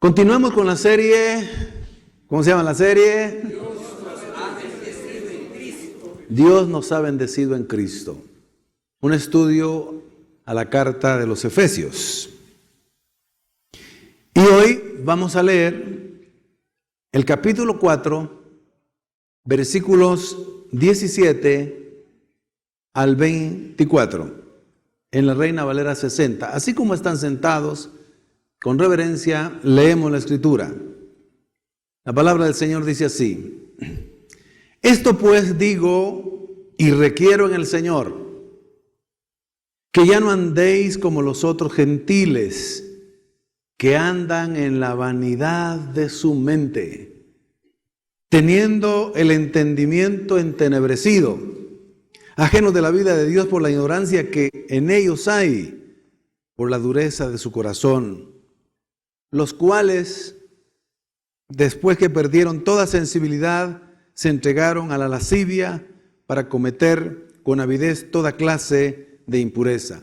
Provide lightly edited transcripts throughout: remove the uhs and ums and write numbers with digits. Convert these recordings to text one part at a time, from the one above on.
Continuamos con la serie. ¿Cómo se llama la serie? Dios nos ha bendecido en Cristo. Un estudio a la carta de los Efesios. Y hoy vamos a leer el capítulo 4, versículos 17 al 24, en la Reina Valera 60. Así como están sentados, con reverencia, leemos la Escritura. La palabra del Señor dice así: Esto pues digo y requiero en el Señor, que ya no andéis como los otros gentiles, que andan en la vanidad de su mente, teniendo el entendimiento entenebrecido, ajenos de la vida de Dios por la ignorancia que en ellos hay, por la dureza de su corazón, los cuales, después que perdieron toda sensibilidad, se entregaron a la lascivia para cometer con avidez toda clase de impureza.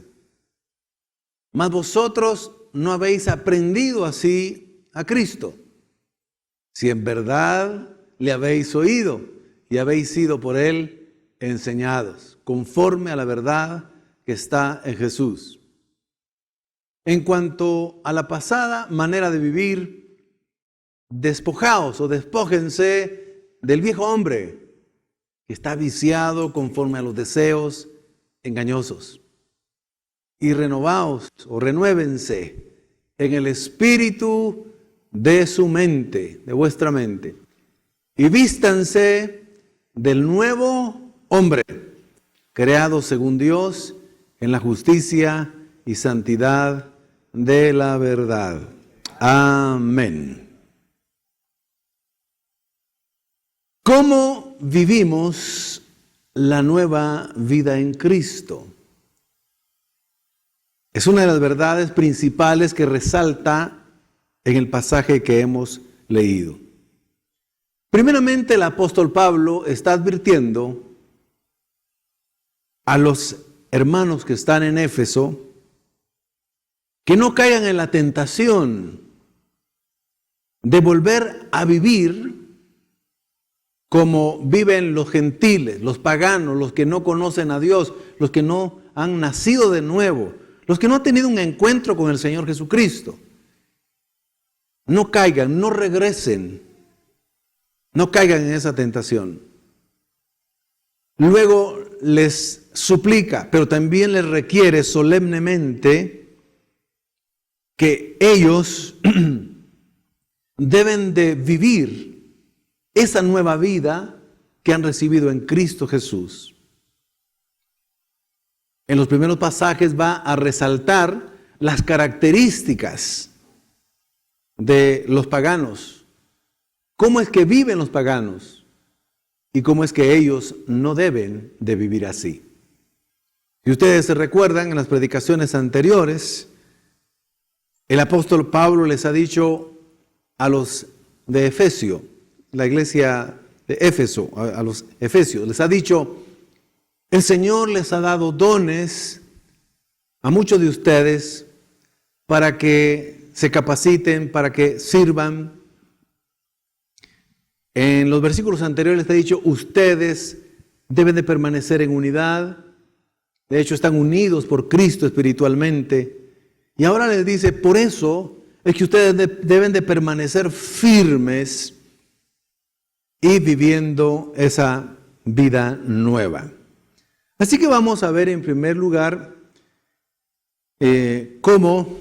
Mas vosotros no habéis aprendido así a Cristo, si en verdad le habéis oído y habéis sido por él enseñados, conforme a la verdad que está en Jesús. En cuanto a la pasada manera de vivir, despojaos o despójense del viejo hombre que está viciado conforme a los deseos engañosos, y renovaos o renuévense en el espíritu de su mente, de vuestra mente, y vístanse del nuevo hombre, creado según Dios en la justicia y santidad de la verdad. Amén. ¿Cómo vivimos la nueva vida en Cristo? Es una de las verdades principales que resalta en el pasaje que hemos leído. Primeramente, el apóstol Pablo está advirtiendo a los hermanos que están en Éfeso que no caigan en la tentación de volver a vivir como viven los gentiles, los paganos, los que no conocen a Dios, los que no han nacido de nuevo, los que no han tenido un encuentro con el Señor Jesucristo. No caigan, no regresen, no caigan en esa tentación. Luego les suplica, pero también les requiere solemnemente que ellos deben de vivir esa nueva vida que han recibido en Cristo Jesús. En los primeros pasajes va a resaltar las características de los paganos, cómo es que viven los paganos y cómo es que ellos no deben de vivir así. Si ustedes se recuerdan, en las predicaciones anteriores, el apóstol Pablo les ha dicho a los de Efesio, la iglesia de Éfeso, a los efesios, les ha dicho: el Señor les ha dado dones a muchos de ustedes para que se capaciten, para que sirvan. En los versículos anteriores les ha dicho: ustedes deben de permanecer en unidad. De hecho, están unidos por Cristo espiritualmente. Y ahora les dice: por eso es que ustedes deben de permanecer firmes y viviendo esa vida nueva. Así que vamos a ver en primer lugar cómo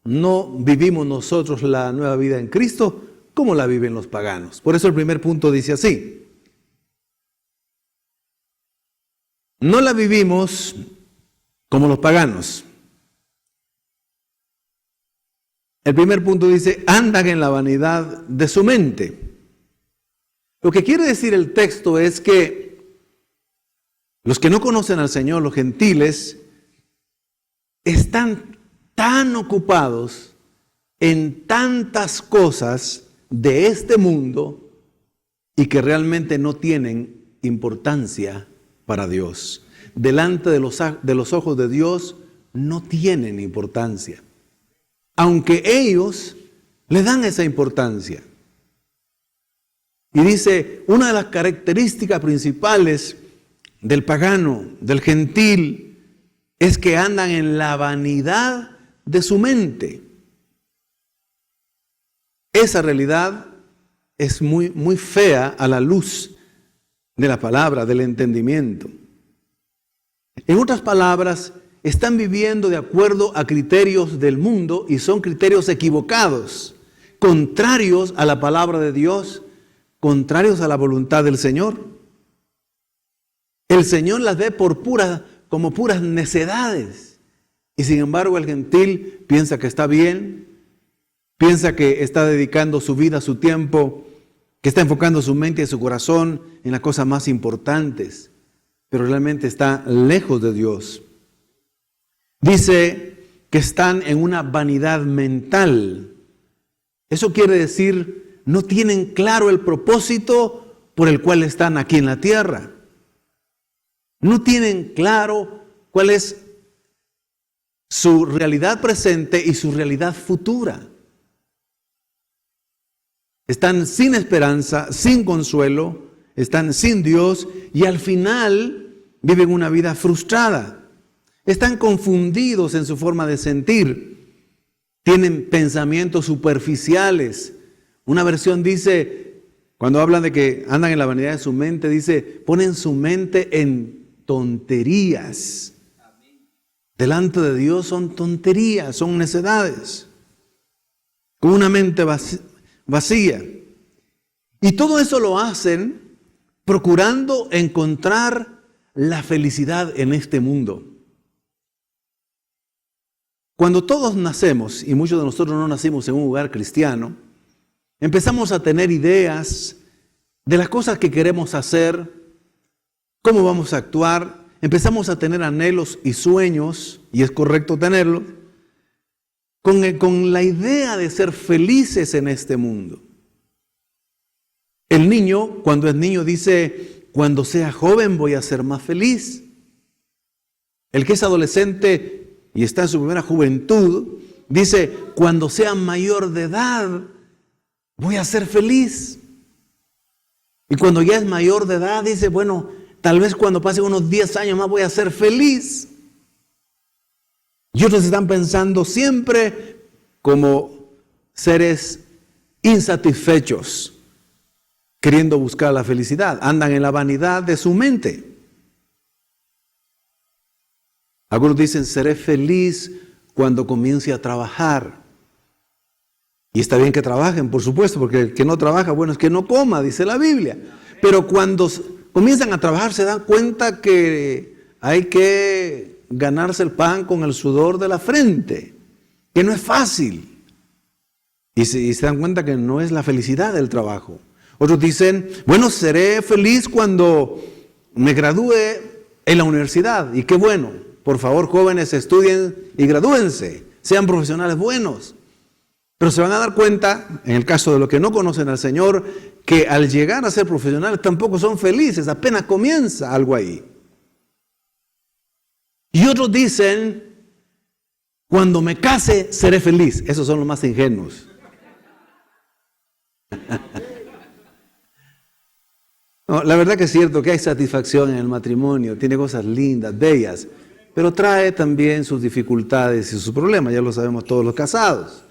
no vivimos nosotros la nueva vida en Cristo, cómo la viven los paganos. Por eso el primer punto dice así: no la vivimos como los paganos. El primer punto dice: andan en la vanidad de su mente. Lo que quiere decir el texto es que los que no conocen al Señor, los gentiles, están tan ocupados en tantas cosas de este mundo y que realmente no tienen importancia para Dios. Delante de los ojos de Dios no tienen importancia. Aunque ellos le dan esa importancia. Y dice, una de las características principales del pagano, del gentil, es que andan en la vanidad de su mente. Esa realidad es muy, muy fea a la luz de la palabra, del entendimiento. En otras palabras, están viviendo de acuerdo a criterios del mundo y son criterios equivocados, contrarios a la palabra de Dios, contrarios a la voluntad del Señor. El Señor las ve como puras necedades. Y sin embargo el gentil piensa que está bien, piensa que está dedicando su vida, su tiempo, que está enfocando su mente y su corazón en las cosas más importantes, pero realmente está lejos de Dios. Dice que están en una vanidad mental. Eso quiere decir, no tienen claro el propósito por el cual están aquí en la tierra. No tienen claro cuál es su realidad presente y su realidad futura. Están sin esperanza, sin consuelo, están sin Dios y al final viven una vida frustrada. Están confundidos en su forma de sentir. Tienen pensamientos superficiales. Una versión dice, cuando hablan de que andan en la vanidad de su mente, dice, ponen su mente en tonterías. Delante de Dios son tonterías, son necedades. Con una mente vacía. Y todo eso lo hacen procurando encontrar la felicidad en este mundo. Cuando todos nacemos, y muchos de nosotros no nacimos en un lugar cristiano, empezamos a tener ideas de las cosas que queremos hacer, cómo vamos a actuar, empezamos a tener anhelos y sueños, y es correcto tenerlos, con la idea de ser felices en este mundo. El niño, cuando es niño, dice, cuando sea joven voy a ser más feliz. El que es adolescente y está en su primera juventud, dice, cuando sea mayor de edad, voy a ser feliz. Y cuando ya es mayor de edad, dice, bueno, tal vez cuando pase unos 10 años más voy a ser feliz. Y otros están pensando siempre como seres insatisfechos, queriendo buscar la felicidad. Andan en la vanidad de su mente. Algunos dicen, seré feliz cuando comience a trabajar. Y está bien que trabajen, por supuesto, porque el que no trabaja, bueno, es que no coma, dice la Biblia. Pero cuando comienzan a trabajar se dan cuenta que hay que ganarse el pan con el sudor de la frente, que no es fácil. Y se dan cuenta que no es la felicidad del trabajo. Otros dicen, bueno, seré feliz cuando me gradúe en la universidad. Y qué bueno. Por favor, jóvenes, estudien y gradúense, sean profesionales buenos. Pero se van a dar cuenta, en el caso de los que no conocen al Señor, que al llegar a ser profesionales tampoco son felices, apenas comienza algo ahí. Y otros dicen, cuando me case seré feliz. Esos son los más ingenuos. No, la verdad que es cierto que hay satisfacción en el matrimonio, tiene cosas lindas, bellas, pero trae también sus dificultades y sus problemas, ya lo sabemos todos los casados.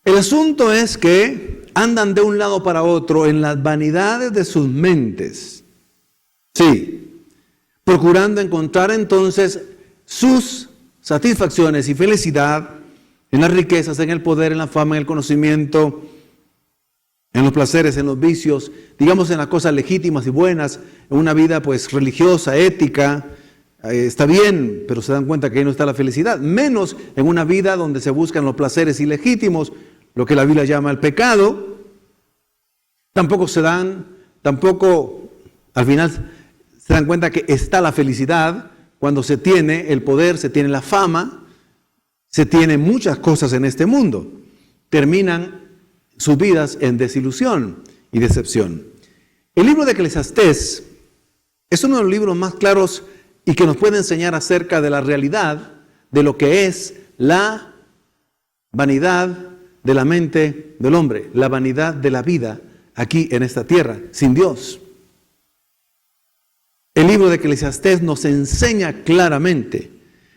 El asunto es que andan de un lado para otro en las vanidades de sus mentes. Sí, procurando encontrar entonces sus satisfacciones y felicidad en las riquezas, en el poder, en la fama, en el conocimiento, en los placeres, en los vicios, digamos en las cosas legítimas y buenas, en una vida pues religiosa, ética. Está bien, pero se dan cuenta que ahí no está la felicidad, menos en una vida donde se buscan los placeres ilegítimos, lo que la Biblia llama el pecado. Tampoco al final se dan cuenta que está la felicidad cuando se tiene el poder, se tiene la fama, se tiene muchas cosas en este mundo. Terminan sus vidas en desilusión y decepción. El libro de Eclesiastés es uno de los libros más claros y que nos puede enseñar acerca de la realidad de lo que es la vanidad de la mente del hombre, la vanidad de la vida aquí en esta tierra, sin Dios. El libro de Eclesiastés nos enseña claramente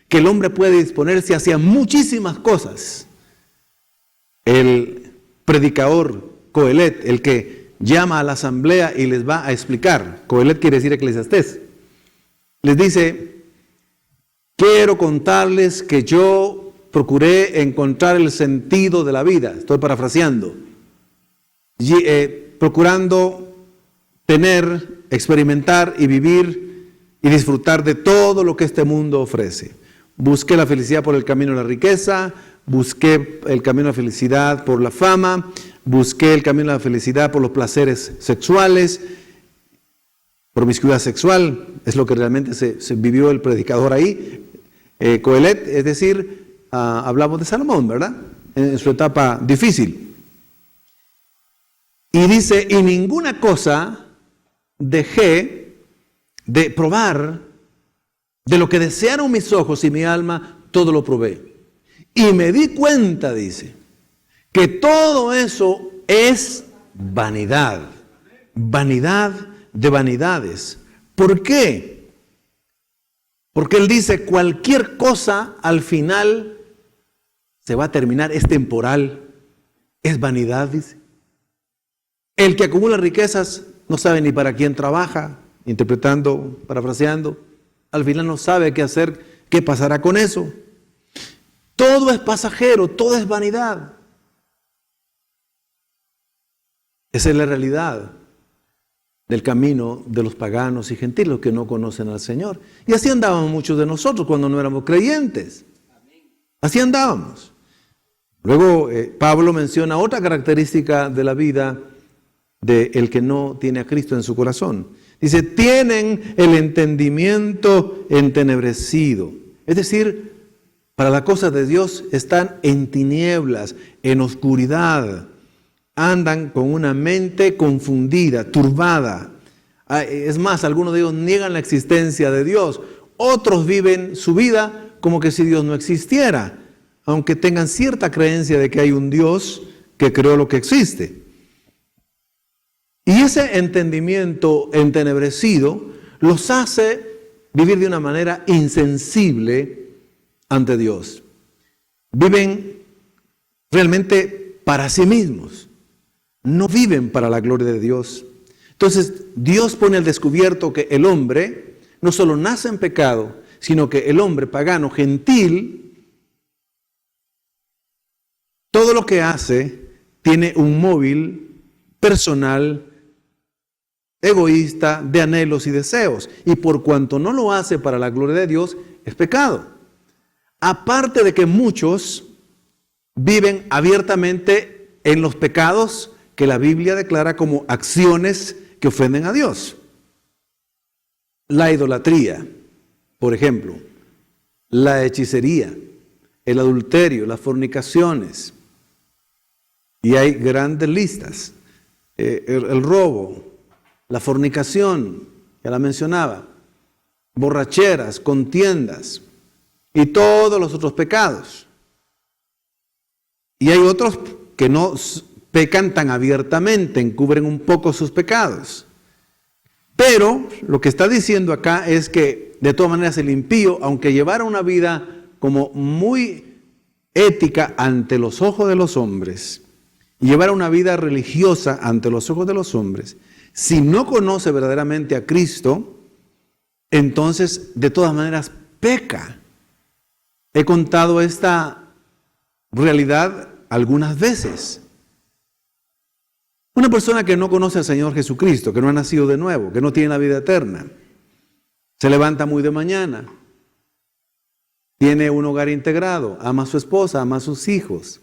que el hombre puede disponerse hacia muchísimas cosas. El predicador Coelet, el que llama a la asamblea y les va a explicar, Coelet quiere decir Eclesiastés, les dice: quiero contarles que yo procuré encontrar el sentido de la vida, estoy parafraseando, procurando tener, experimentar y vivir y disfrutar de todo lo que este mundo ofrece. Busqué la felicidad por el camino de la riqueza, busqué el camino de la felicidad por la fama, busqué el camino de la felicidad por los placeres sexuales, promiscuidad sexual, es lo que realmente se vivió el predicador ahí, Coelet, es decir, hablamos de Salomón, ¿verdad? En su etapa difícil. Y dice: y ninguna cosa dejé de probar, de lo que desearon mis ojos y mi alma, todo lo probé. Y me di cuenta, dice, que todo eso es vanidad, vanidad de vanidades. ¿Por qué? Porque él dice: cualquier cosa al final se va a terminar, es temporal, es vanidad, dice. El que acumula riquezas no sabe ni para quién trabaja, interpretando, parafraseando, al final no sabe qué hacer, qué pasará con eso. Todo es pasajero, todo es vanidad. Esa es la realidad del camino de los paganos y gentiles, los que no conocen al Señor. Y así andábamos muchos de nosotros cuando no éramos creyentes. Así andábamos. Luego Pablo menciona otra característica de la vida del que no tiene a Cristo en su corazón. Dice: tienen el entendimiento entenebrecido. Es decir, para las cosas de Dios están en tinieblas, en oscuridad. Andan con una mente confundida, turbada. Es más, algunos de ellos niegan la existencia de Dios. Otros viven su vida como que si Dios no existiera, aunque tengan cierta creencia de que hay un Dios que creó lo que existe. Y ese entendimiento entenebrecido los hace vivir de una manera insensible ante Dios. Viven realmente para sí mismos. No viven para la gloria de Dios. Entonces, Dios pone al descubierto que el hombre no solo nace en pecado, sino que el hombre pagano, gentil, todo lo que hace tiene un móvil personal, egoísta, de anhelos y deseos. Y por cuanto no lo hace para la gloria de Dios, es pecado. Aparte de que muchos viven abiertamente en los pecados que la Biblia declara como acciones que ofenden a Dios. La idolatría, por ejemplo, la hechicería, el adulterio, las fornicaciones. Y hay grandes listas. El robo, la fornicación, ya la mencionaba, borracheras, contiendas y todos los otros pecados. Y hay otros que no pecan tan abiertamente, encubren un poco sus pecados. Pero lo que está diciendo acá es que de todas maneras el impío, aunque llevara una vida como muy ética ante los ojos de los hombres, y llevara una vida religiosa ante los ojos de los hombres, si no conoce verdaderamente a Cristo, entonces de todas maneras peca. He contado esta realidad algunas veces. Una persona que no conoce al Señor Jesucristo, que no ha nacido de nuevo, que no tiene la vida eterna, se levanta muy de mañana, tiene un hogar integrado, ama a su esposa, ama a sus hijos,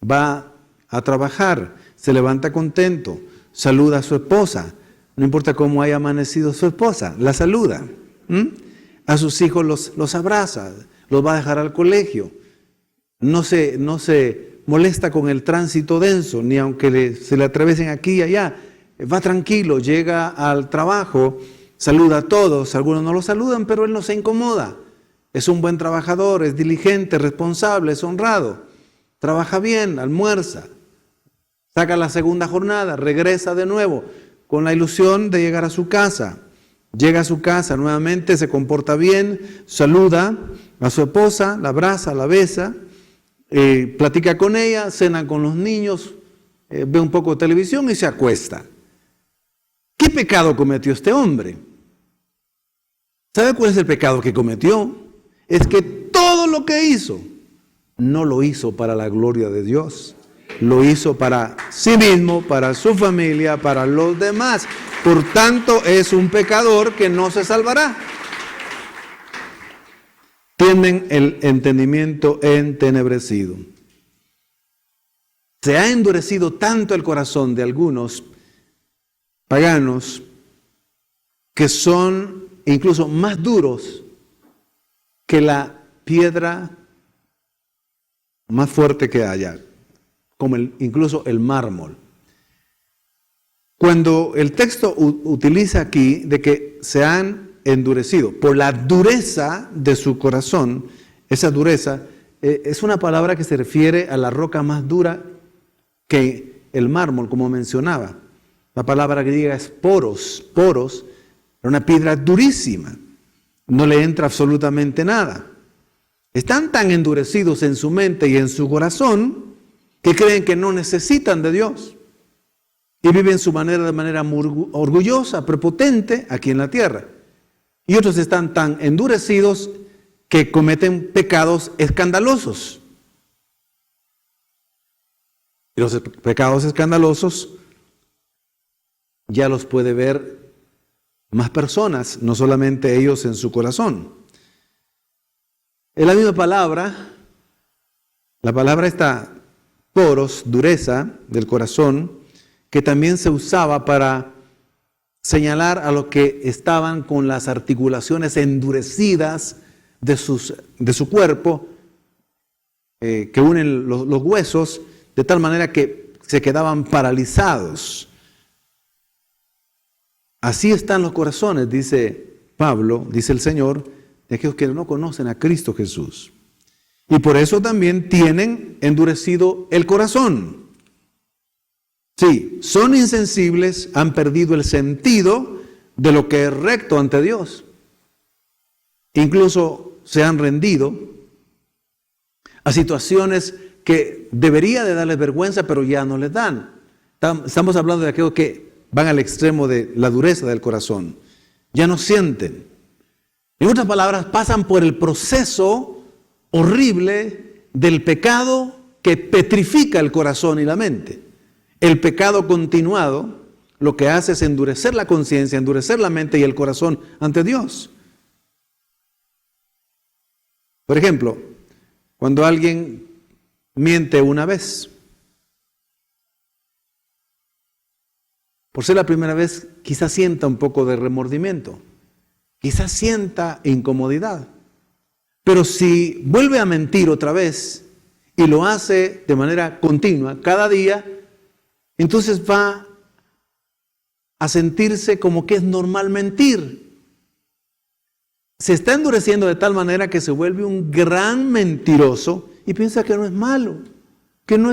va a trabajar, se levanta contento, saluda a su esposa, no importa cómo haya amanecido su esposa, la saluda, a sus hijos los abraza, los va a dejar al colegio, no se molesta con el tránsito denso, ni aunque se le atraviesen aquí y allá, va tranquilo, llega al trabajo, saluda a todos, algunos no lo saludan, pero él no se incomoda, es un buen trabajador, es diligente, responsable, es honrado. trabaja bien, almuerza, saca la segunda jornada, regresa de nuevo con la ilusión de llegar a su casa. Llega a su casa nuevamente, se comporta bien, saluda a su esposa, la abraza, la besa, platica con ella, cena con los niños, ve un poco de televisión y se acuesta. ¿Qué pecado cometió este hombre? ¿Sabe cuál es el pecado que cometió? Es que todo lo que hizo, no lo hizo para la gloria de Dios. Lo hizo para sí mismo, para su familia, para los demás. Por tanto, es un pecador que no se salvará. Tienen el entendimiento entenebrecido. Se ha endurecido tanto el corazón de algunos paganos que son incluso más duros que la piedra más fuerte que haya, como incluso el mármol. Cuando el texto utiliza aquí de que se han endurecido por la dureza de su corazón, esa dureza es una palabra que se refiere a la roca más dura que el mármol, como mencionaba. La palabra griega es poros. Poros era una piedra durísima, no le entra absolutamente nada. Están tan endurecidos en su mente y en su corazón que creen que no necesitan de Dios y viven su manera de manera muy orgullosa, prepotente aquí en la tierra. Y otros están tan endurecidos que cometen pecados escandalosos. Y los pecados escandalosos ya los puede ver más personas, no solamente ellos en su corazón. Es la misma palabra, la palabra está poros, dureza del corazón, que también se usaba para señalar a los que estaban con las articulaciones endurecidas de su cuerpo, que unen los huesos, de tal manera que se quedaban paralizados. Así están los corazones, dice Pablo, dice el Señor, de aquellos que no conocen a Cristo Jesús. Y por eso también tienen endurecido el corazón. Sí, son insensibles, han perdido el sentido de lo que es recto ante Dios. Incluso se han rendido a situaciones que debería de darles vergüenza, pero ya no les dan. Estamos hablando de aquellos que van al extremo de la dureza del corazón. Ya no sienten. En otras palabras, pasan por el proceso horrible del pecado que petrifica el corazón y la mente. El pecado continuado lo que hace es endurecer la conciencia, endurecer la mente y el corazón ante Dios. Por ejemplo, cuando alguien miente una vez, por ser la primera vez, quizás sienta un poco de remordimiento, quizás sienta incomodidad. Pero si vuelve a mentir otra vez y lo hace de manera continua, cada día, entonces va a sentirse como que es normal mentir. Se está endureciendo de tal manera que se vuelve un gran mentiroso y piensa que no es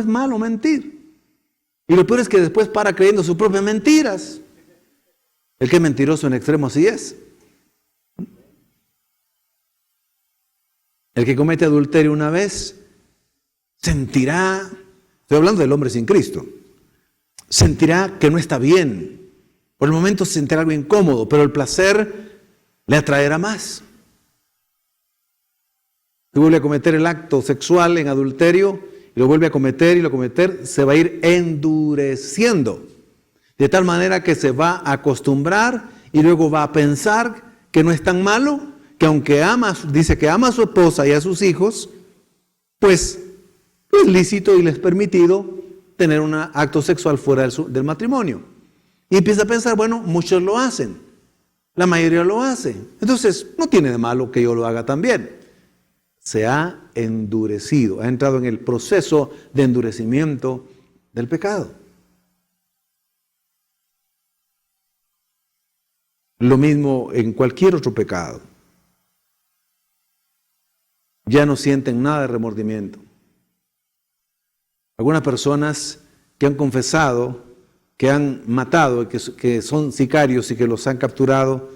malo mentir. Y lo peor es que después para creyendo sus propias mentiras. El que es mentiroso en extremo así es. El que comete adulterio una vez sentirá, estoy hablando del hombre sin Cristo, sentirá que no está bien. Por el momento se sentirá algo incómodo, pero el placer le atraerá más. Si vuelve a cometer el acto sexual en adulterio, y lo vuelve a cometer y lo cometer, se va a ir endureciendo. De tal manera que se va a acostumbrar y luego va a pensar que no es tan malo, que aunque dice que ama a su esposa y a sus hijos, pues es lícito y le es permitido tener un acto sexual fuera del matrimonio. Y empieza a pensar, bueno, muchos lo hacen, la mayoría lo hace, entonces no tiene de malo que yo lo haga también. Se ha endurecido, ha entrado en el proceso de endurecimiento del pecado. Lo mismo en cualquier otro pecado. Ya no sienten nada de remordimiento. Algunas personas que han confesado, que han matado, que son sicarios y que los han capturado,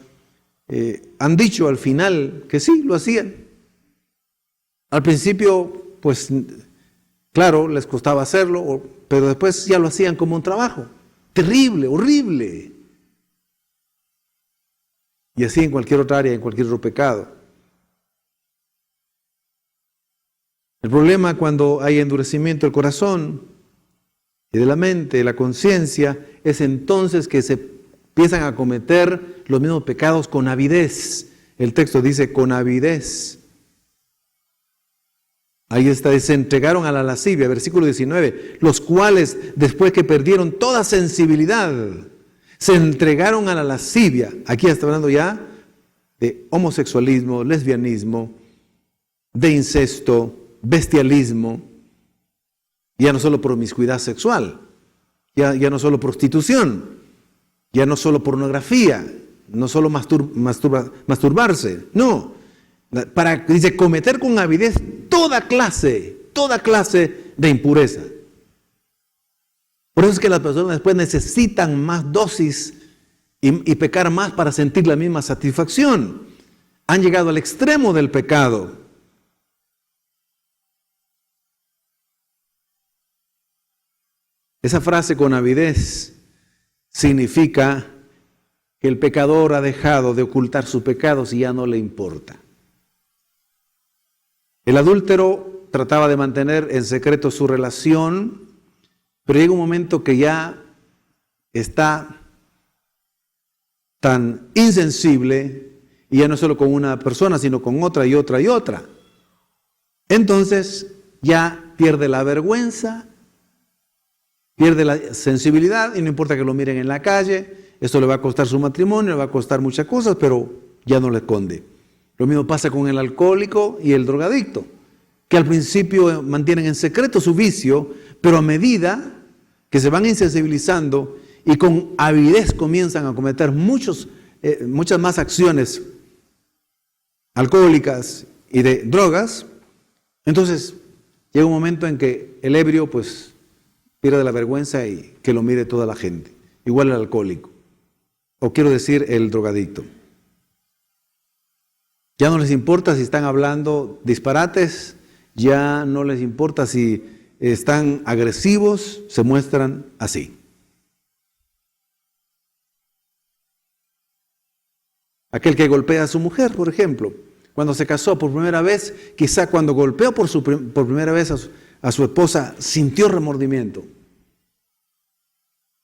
han dicho al final que sí, lo hacían. Al principio, pues, claro, les costaba hacerlo, pero después ya lo hacían como un trabajo. Terrible, horrible. Y así en cualquier otra área, en cualquier otro pecado. El problema cuando hay endurecimiento del corazón y de la mente, de la conciencia, es entonces que se empiezan a cometer los mismos pecados con avidez. El texto dice con avidez. Ahí está, se entregaron a la lascivia, versículo 19, los cuales después que perdieron toda sensibilidad, se entregaron a la lascivia. Aquí está hablando ya de homosexualismo, lesbianismo, de incesto, bestialismo, ya no solo promiscuidad sexual, ya no solo prostitución, ya no solo pornografía, no solo masturbarse, no, dice cometer con avidez toda clase de impureza. Por eso es que las personas después necesitan más dosis y pecar más para sentir la misma satisfacción. Han llegado al extremo del pecado. Esa frase con avidez significa que el pecador ha dejado de ocultar sus pecados y ya no le importa. El adúltero trataba de mantener en secreto su relación, pero llega un momento que ya está tan insensible, y ya no solo con una persona, sino con otra y otra y otra. Entonces ya pierde la vergüenza, pierde la sensibilidad, y no importa que lo miren en la calle, esto le va a costar su matrimonio, le va a costar muchas cosas, pero ya no le esconde. Lo mismo pasa con el alcohólico y el drogadicto, que al principio mantienen en secreto su vicio, pero a medida que se van insensibilizando y con avidez comienzan a cometer muchas más acciones alcohólicas y de drogas, entonces llega un momento en que el ebrio pues pierde la vergüenza y que lo mire toda la gente, igual el alcohólico, o quiero decir el drogadicto. Ya no les importa si están hablando disparates, ya no les importa si están agresivos, se muestran así. Aquel que golpea a su mujer, por ejemplo, cuando se casó por primera vez, quizá cuando golpeó por primera vez a su esposa, sintió remordimiento.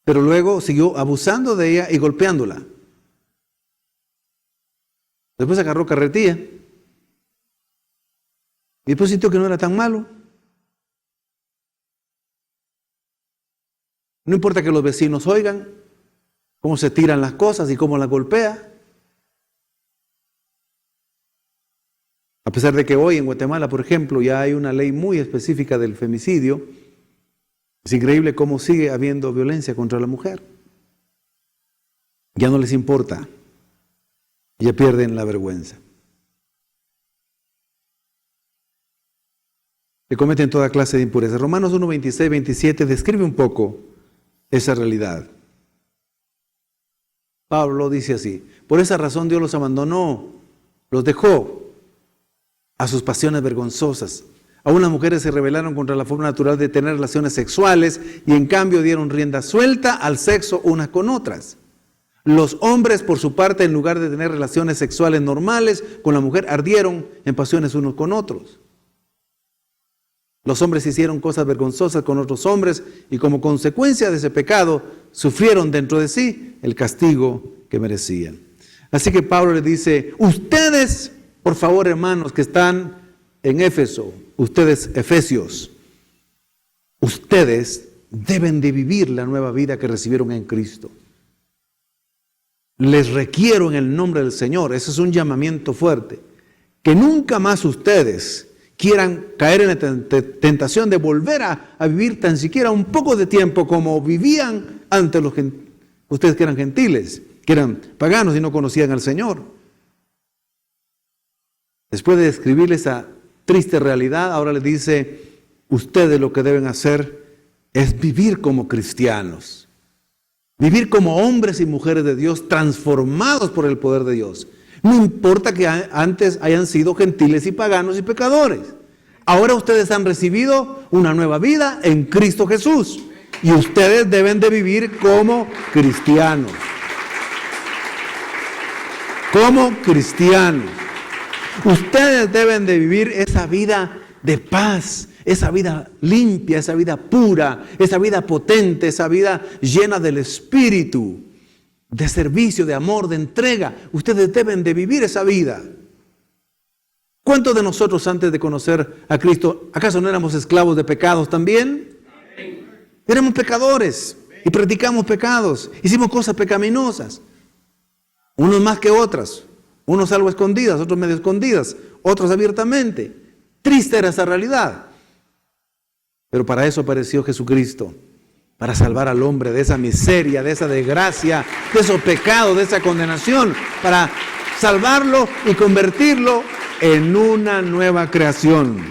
Pero luego siguió abusando de ella y golpeándola. Después agarró carretilla. Y después sintió que no era tan malo. No importa que los vecinos oigan cómo se tiran las cosas y cómo las golpea. A pesar de que hoy en Guatemala, por ejemplo, ya hay una ley muy específica del femicidio, es increíble cómo sigue habiendo violencia contra la mujer. Ya no les importa. Ya pierden la vergüenza. Se cometen toda clase de impurezas. Romanos 1, 26, 27 describe un poco esa realidad. Pablo dice así: por esa razón Dios los abandonó, los dejó a sus pasiones vergonzosas. Aún las mujeres se rebelaron contra la forma natural de tener relaciones sexuales y en cambio dieron rienda suelta al sexo unas con otras. Los hombres, por su parte, en lugar de tener relaciones sexuales normales con la mujer, ardieron en pasiones unos con otros. Los hombres hicieron cosas vergonzosas con otros hombres y como consecuencia de ese pecado sufrieron dentro de sí el castigo que merecían. Así que Pablo les dice: ustedes, por favor, hermanos que están en Éfeso, ustedes efesios, ustedes deben de vivir la nueva vida que recibieron en Cristo. Les requiero en el nombre del Señor, ese es un llamamiento fuerte, que nunca más ustedes quieran caer en la tentación de volver a vivir tan siquiera un poco de tiempo como vivían antes ustedes que eran gentiles, que eran paganos y no conocían al Señor. Después de describirles esa triste realidad, ahora les dice: ustedes lo que deben hacer es vivir como cristianos, vivir como hombres y mujeres de Dios transformados por el poder de Dios. No importa que antes hayan sido gentiles y paganos y pecadores. Ahora ustedes han recibido una nueva vida en Cristo Jesús y ustedes deben de vivir como cristianos. Como cristianos. Ustedes deben de vivir esa vida de paz, esa vida limpia, esa vida pura, esa vida potente, esa vida llena del Espíritu, de servicio, de amor, de entrega. Ustedes deben de vivir esa vida. ¿Cuántos de nosotros antes de conocer a Cristo, acaso no éramos esclavos de pecados también? Éramos pecadores y practicamos pecados, hicimos cosas pecaminosas, unos más que otras, unos algo escondidas, otros medio escondidas, otros abiertamente. Triste era esa realidad. Pero para eso apareció Jesucristo, para salvar al hombre de esa miseria, de esa desgracia, de esos pecados, de esa condenación, para salvarlo y convertirlo en una nueva creación.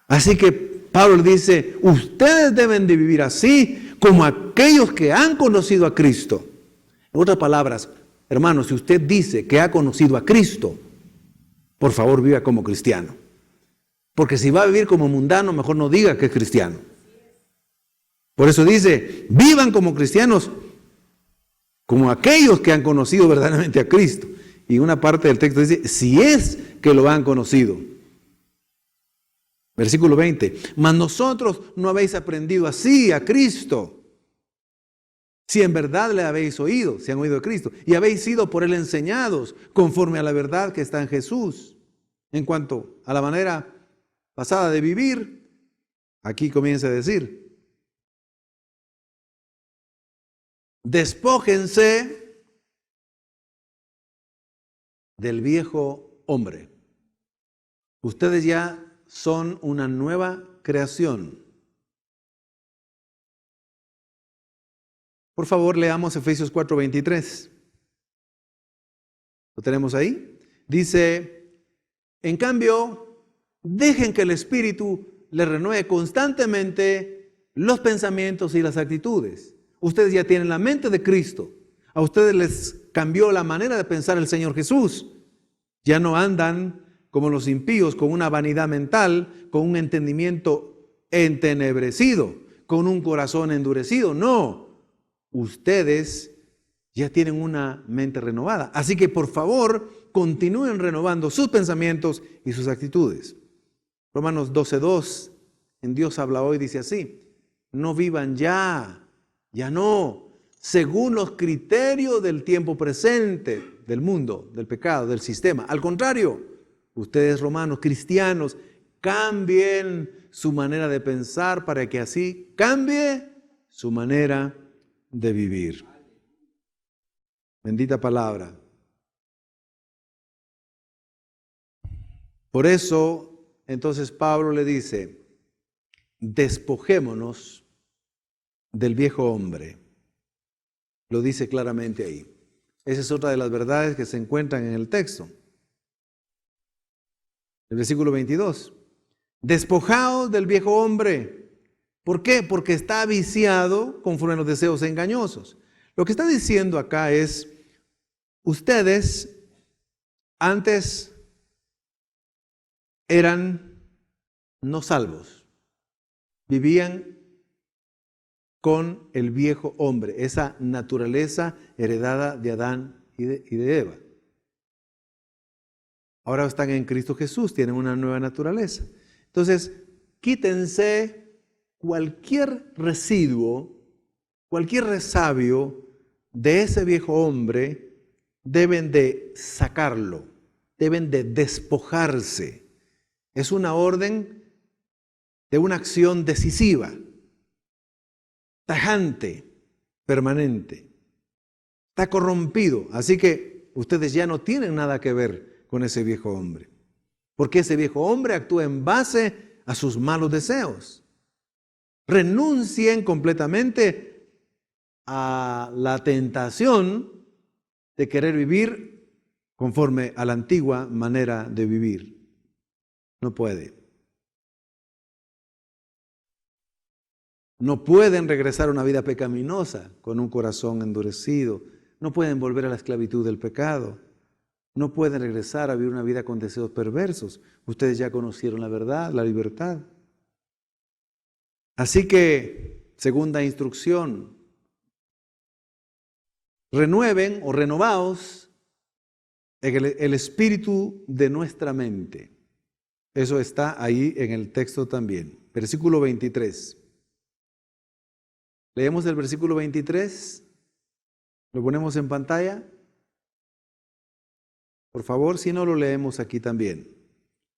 Así que Pablo dice, ustedes deben de vivir así como aquellos que han conocido a Cristo. En otras palabras, hermano, si usted dice que ha conocido a Cristo, por favor viva como cristiano. Porque si va a vivir como mundano, mejor no diga que es cristiano. Por eso dice, vivan como cristianos, como aquellos que han conocido verdaderamente a Cristo. Y una parte del texto dice, si es que lo han conocido. Versículo 20, mas nosotros no habéis aprendido así a Cristo, si en verdad le habéis oído, si han oído a Cristo, y habéis sido por él enseñados conforme a la verdad que está en Jesús. En cuanto a la manera pasada de vivir, aquí comienza a decir, despójense del viejo hombre. Ustedes ya son una nueva creación. Por favor, leamos Efesios 4:23. ¿Lo tenemos ahí? Dice, en cambio, dejen que el Espíritu les renueve constantemente los pensamientos y las actitudes. Ustedes ya tienen la mente de Cristo. A ustedes les cambió la manera de pensar el Señor Jesús. Ya no andan como los impíos, con una vanidad mental, con un entendimiento entenebrecido, con un corazón endurecido. No, ustedes ya tienen una mente renovada. Así que por favor, continúen renovando sus pensamientos y sus actitudes. Romanos 12:2, en Dios habla hoy, dice así, no vivan ya no, según los criterios del tiempo presente, del mundo, del pecado, del sistema. Al contrario, ustedes romanos, cristianos, cambien su manera de pensar para que así cambie su manera de vivir. Bendita palabra. Por eso, entonces Pablo le dice, despojémonos del viejo hombre. Lo dice claramente ahí. Esa es otra de las verdades que se encuentran en el texto. El versículo 22. Despojaos del viejo hombre. ¿Por qué? Porque está viciado conforme a los deseos engañosos. Lo que está diciendo acá es, ustedes antes eran no salvos. Vivían con el viejo hombre, esa naturaleza heredada de Adán y de Eva. Ahora están en Cristo Jesús, tienen una nueva naturaleza. Entonces, quítense cualquier residuo, cualquier resabio de ese viejo hombre, deben de sacarlo, deben de despojarse. Es una orden de una acción decisiva, tajante, permanente. Está corrompido, así que ustedes ya no tienen nada que ver con ese viejo hombre. Porque ese viejo hombre actúa en base a sus malos deseos. Renuncien completamente a la tentación de querer vivir conforme a la antigua manera de vivir. No puede. No pueden regresar a una vida pecaminosa con un corazón endurecido. No pueden volver a la esclavitud del pecado. No pueden regresar a vivir una vida con deseos perversos. Ustedes ya conocieron la verdad, la libertad. Así que, segunda instrucción, renueven o renovaos el espíritu de nuestra mente. Eso está ahí en el texto también. Versículo 23. Leemos el versículo 23. Lo ponemos en pantalla. Por favor, si no lo leemos aquí también.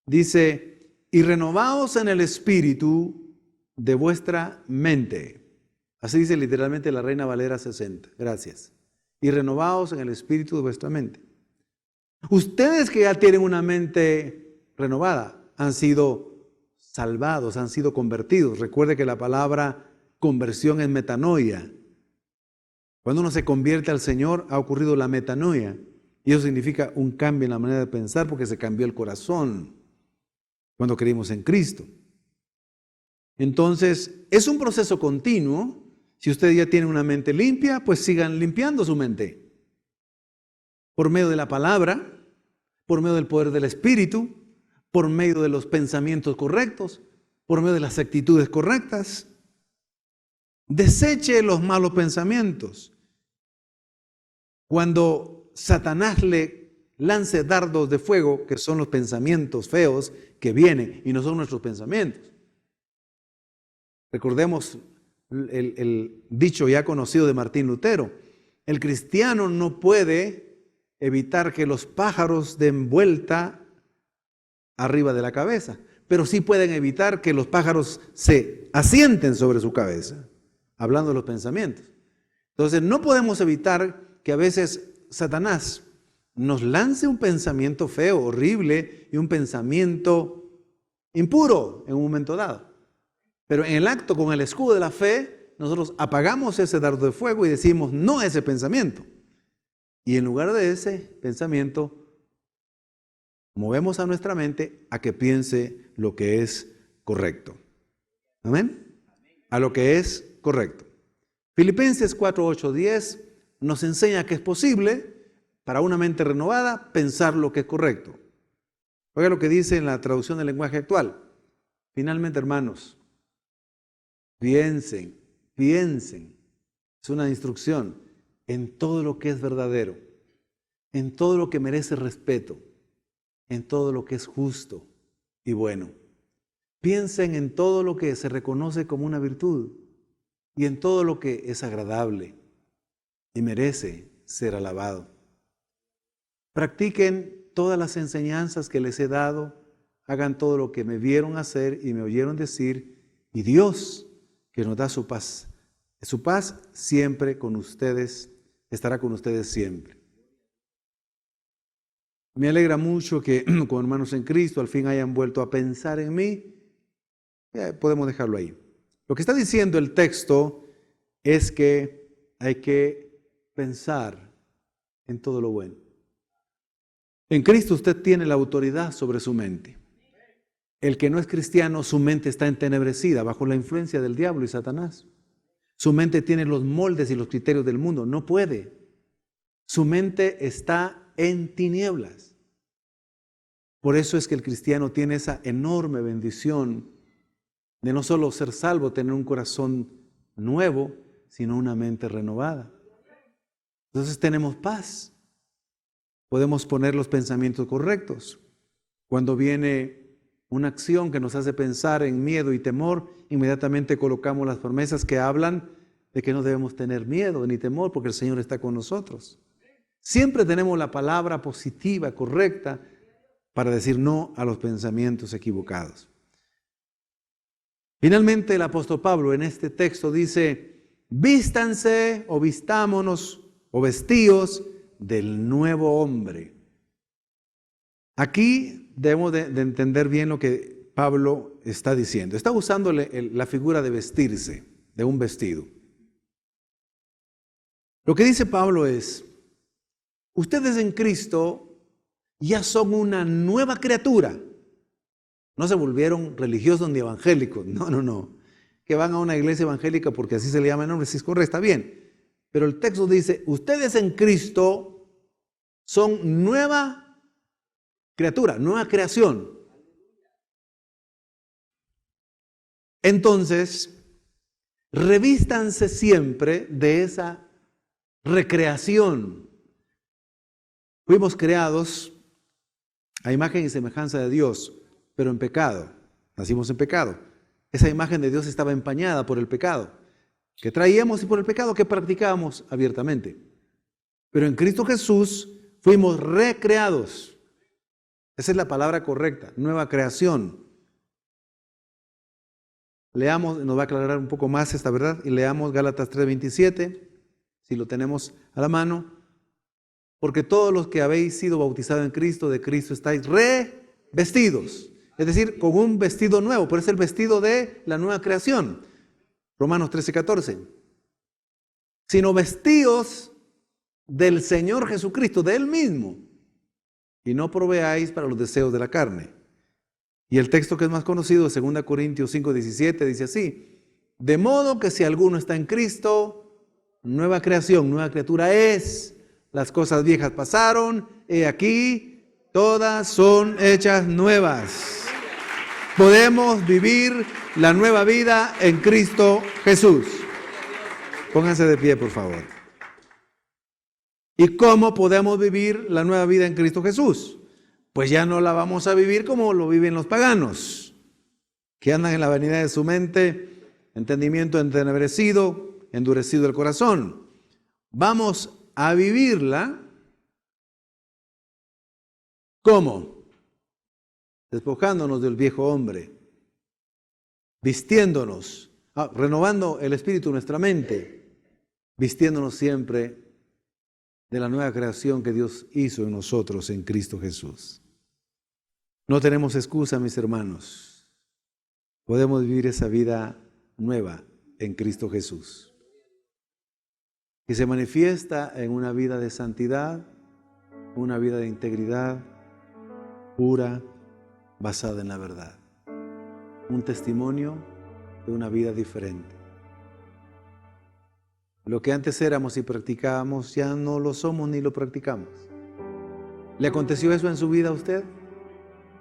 Dice, y renovaos en el espíritu de vuestra mente. Así dice literalmente la Reina Valera 60. Gracias. Y renovaos en el espíritu de vuestra mente. Ustedes que ya tienen una mente renovada, han sido salvados, han sido convertidos. Recuerde que la palabra conversión es metanoia. Cuando uno se convierte al Señor, ha ocurrido la metanoia. Y eso significa un cambio en la manera de pensar porque se cambió el corazón cuando creímos en Cristo. Entonces, es un proceso continuo. Si usted ya tiene una mente limpia, pues sigan limpiando su mente. Por medio de la palabra, por medio del poder del Espíritu, por medio de los pensamientos correctos, por medio de las actitudes correctas. Deseche los malos pensamientos. Cuando Satanás le lance dardos de fuego, que son los pensamientos feos que vienen y no son nuestros pensamientos. Recordemos el dicho ya conocido de Martín Lutero. El cristiano no puede evitar que los pájaros den vuelta arriba de la cabeza, pero sí pueden evitar que los pájaros se asienten sobre su cabeza, hablando de los pensamientos. Entonces no podemos evitar que a veces Satanás nos lance un pensamiento feo, horrible y un pensamiento impuro en un momento dado. Pero en el acto, con el escudo de la fe, nosotros apagamos ese dardo de fuego y decimos no a ese pensamiento. Y en lugar de ese pensamiento, movemos a nuestra mente a que piense lo que es correcto. ¿Amén? A lo que es correcto. Filipenses 4, 8, 10 nos enseña que es posible para una mente renovada pensar lo que es correcto. Oiga lo que dice en la traducción del lenguaje actual. Finalmente, hermanos, piensen, es una instrucción en todo lo que es verdadero, en todo lo que merece respeto, en todo lo que es justo y bueno. Piensen en todo lo que se reconoce como una virtud y en todo lo que es agradable y merece ser alabado. Practiquen todas las enseñanzas que les he dado, hagan todo lo que me vieron hacer y me oyeron decir, y Dios, que nos da su paz siempre con ustedes, estará con ustedes siempre. Me alegra mucho que como hermanos en Cristo al fin hayan vuelto a pensar en mí. Podemos dejarlo ahí. Lo que está diciendo el texto es que hay que pensar en todo lo bueno. En Cristo usted tiene la autoridad sobre su mente. El que no es cristiano, su mente está entenebrecida bajo la influencia del diablo y Satanás. Su mente tiene los moldes y los criterios del mundo. No puede. Su mente está en tinieblas. Por eso es que el cristiano tiene esa enorme bendición de no solo ser salvo, tener un corazón nuevo, sino una mente renovada. Entonces tenemos paz. Podemos poner los pensamientos correctos. Cuando viene una acción que nos hace pensar en miedo y temor, inmediatamente colocamos las promesas que hablan de que no debemos tener miedo ni temor porque el Señor está con nosotros. Siempre tenemos la palabra positiva, correcta, para decir no a los pensamientos equivocados. Finalmente el apóstol Pablo en este texto dice, vístanse o vistámonos o vestíos del nuevo hombre. Aquí debemos de entender bien lo que Pablo está diciendo. Está usando la figura de vestirse, de un vestido. Lo que dice Pablo es, ustedes en Cristo ya son una nueva criatura. No se volvieron religiosos ni evangélicos, no. que van a una iglesia evangélica porque así se le llama el nombre, si es correcto, está bien. Pero el texto dice, ustedes en Cristo son nueva criatura, nueva creación. Entonces, revístanse siempre de esa recreación. Fuimos creados a imagen y semejanza de Dios, pero en pecado. Nacimos en pecado. Esa imagen de Dios estaba empañada por el pecado que traíamos y por el pecado que practicábamos abiertamente. Pero en Cristo Jesús fuimos recreados. Esa es la palabra correcta, nueva creación. Leamos, nos va a aclarar un poco más esta verdad, y leamos Gálatas 3:27, si lo tenemos a la mano. Porque todos los que habéis sido bautizados en Cristo, de Cristo estáis revestidos. Es decir, con un vestido nuevo, pero es el vestido de la nueva creación. Romanos 13:14. Sino vestidos del Señor Jesucristo, de Él mismo, y no proveáis para los deseos de la carne. Y el texto que es más conocido, 2 Corintios 5:17, dice así: de modo que si alguno está en Cristo, nueva creación, nueva criatura es. Las cosas viejas pasaron, he aquí, todas son hechas nuevas. Podemos vivir la nueva vida en Cristo Jesús. Pónganse de pie, por favor. ¿Y cómo podemos vivir la nueva vida en Cristo Jesús? Pues ya no la vamos a vivir como lo viven los paganos, que andan en la vanidad de su mente, entendimiento entenebrecido, endurecido el corazón. Vamos a vivirla, ¿cómo? Despojándonos del viejo hombre, vistiéndonos, renovando el espíritu de nuestra mente, vistiéndonos siempre de la nueva creación que Dios hizo en nosotros en Cristo Jesús. No tenemos excusa, mis hermanos. Podemos vivir esa vida nueva en Cristo Jesús, que se manifiesta en una vida de santidad, una vida de integridad pura, basada en la verdad. Un testimonio de una vida diferente. Lo que antes éramos y practicábamos, ya no lo somos ni lo practicamos. ¿Le aconteció eso en su vida a usted?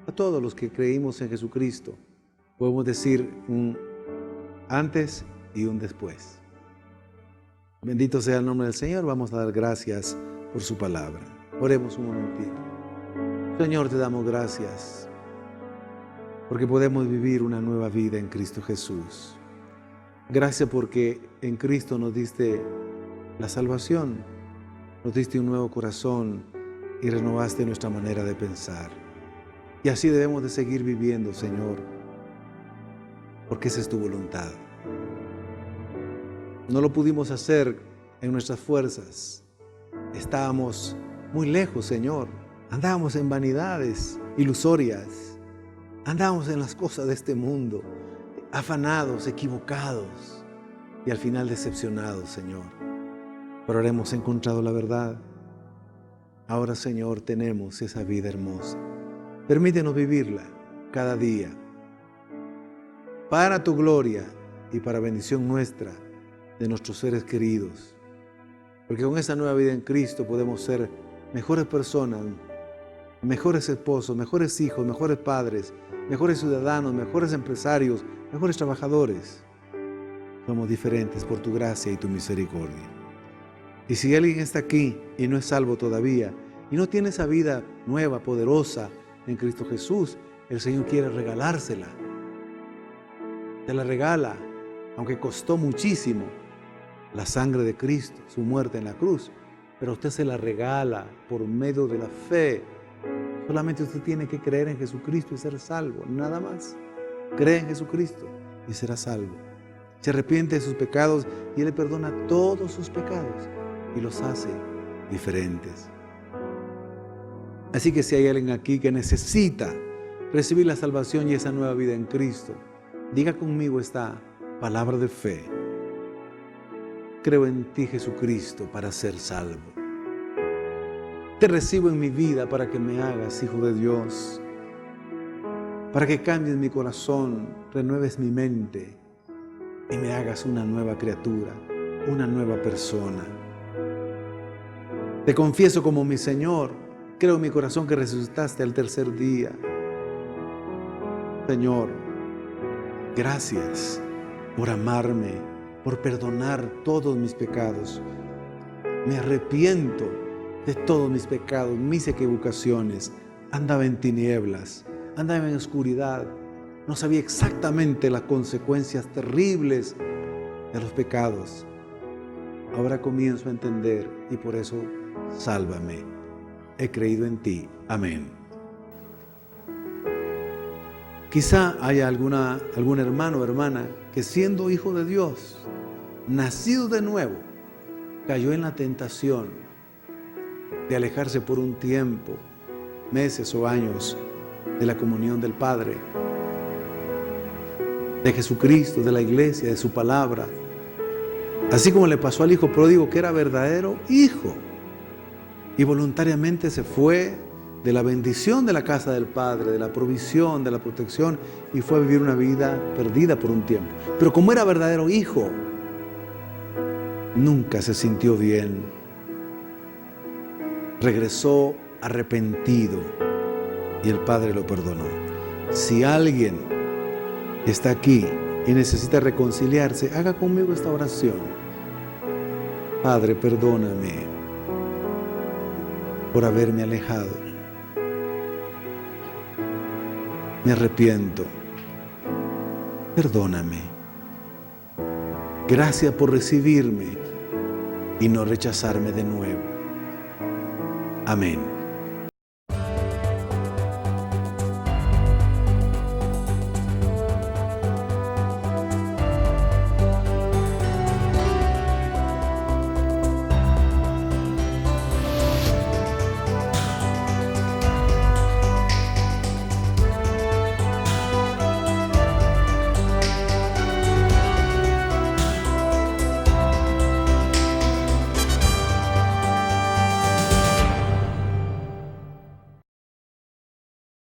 A todos los que creímos en Jesucristo, podemos decir un antes y un después. Bendito sea el nombre del Señor. Vamos a dar gracias por su palabra. Oremos un momentito. Señor, te damos gracias porque podemos vivir una nueva vida en Cristo Jesús. Gracias porque en Cristo nos diste la salvación, nos diste un nuevo corazón y renovaste nuestra manera de pensar. Y así debemos de seguir viviendo, Señor, porque esa es tu voluntad. No lo pudimos hacer en nuestras fuerzas. Estábamos muy lejos, Señor. Andábamos en vanidades ilusorias. Andábamos en las cosas de este mundo, afanados, equivocados y al final decepcionados, Señor. Pero ahora hemos encontrado la verdad. Ahora, Señor, tenemos esa vida hermosa. Permítenos vivirla cada día para tu gloria y para bendición nuestra, de nuestros seres queridos. Porque con esa nueva vida en Cristo podemos ser mejores personas, mejores esposos, mejores hijos, mejores padres, mejores ciudadanos, mejores empresarios, mejores trabajadores. Somos diferentes por tu gracia y tu misericordia. Y si alguien está aquí y no es salvo todavía, y no tiene esa vida nueva, poderosa en Cristo Jesús, el Señor quiere regalársela. Te la regala, aunque costó muchísimo la sangre de Cristo, su muerte en la cruz, pero usted se la regala por medio de la fe. Solamente usted tiene que creer en Jesucristo y ser salvo, nada más. Cree en Jesucristo y será salvo. Se arrepiente de sus pecados y Él le perdona todos sus pecados y los hace diferentes. Así que si hay alguien aquí que necesita recibir la salvación y esa nueva vida en Cristo, diga conmigo esta palabra de fe. Creo en ti, Jesucristo, para ser salvo. Te recibo en mi vida para que me hagas hijo de Dios, para que cambies mi corazón, renueves mi mente y me hagas una nueva criatura, una nueva persona. Te confieso como mi Señor. Creo en mi corazón que resucitaste al tercer día. Señor, gracias por amarme, por perdonar todos mis pecados. Me arrepiento de todos mis pecados, mis equivocaciones. Andaba en tinieblas, andaba en oscuridad. No sabía exactamente las consecuencias terribles de los pecados. Ahora comienzo a entender y por eso sálvame. He creído en ti. Amén. Quizá haya algún hermano o hermana que siendo hijo de Dios, nacido de nuevo, cayó en la tentación de alejarse por un tiempo, meses o años, de la comunión del Padre, de Jesucristo, de la iglesia, de su palabra. Así como le pasó al hijo pródigo, que era verdadero hijo, y voluntariamente se fue de la bendición de la casa del Padre, de la provisión, de la protección, y fue a vivir una vida perdida por un tiempo. Pero como era verdadero hijo, nunca se sintió bien. Regresó arrepentido y el Padre lo perdonó. Si alguien está aquí y necesita reconciliarse, haga conmigo esta oración. Padre, perdóname por haberme alejado. Me arrepiento. Perdóname. Gracias por recibirme y no rechazarme de nuevo. Amén.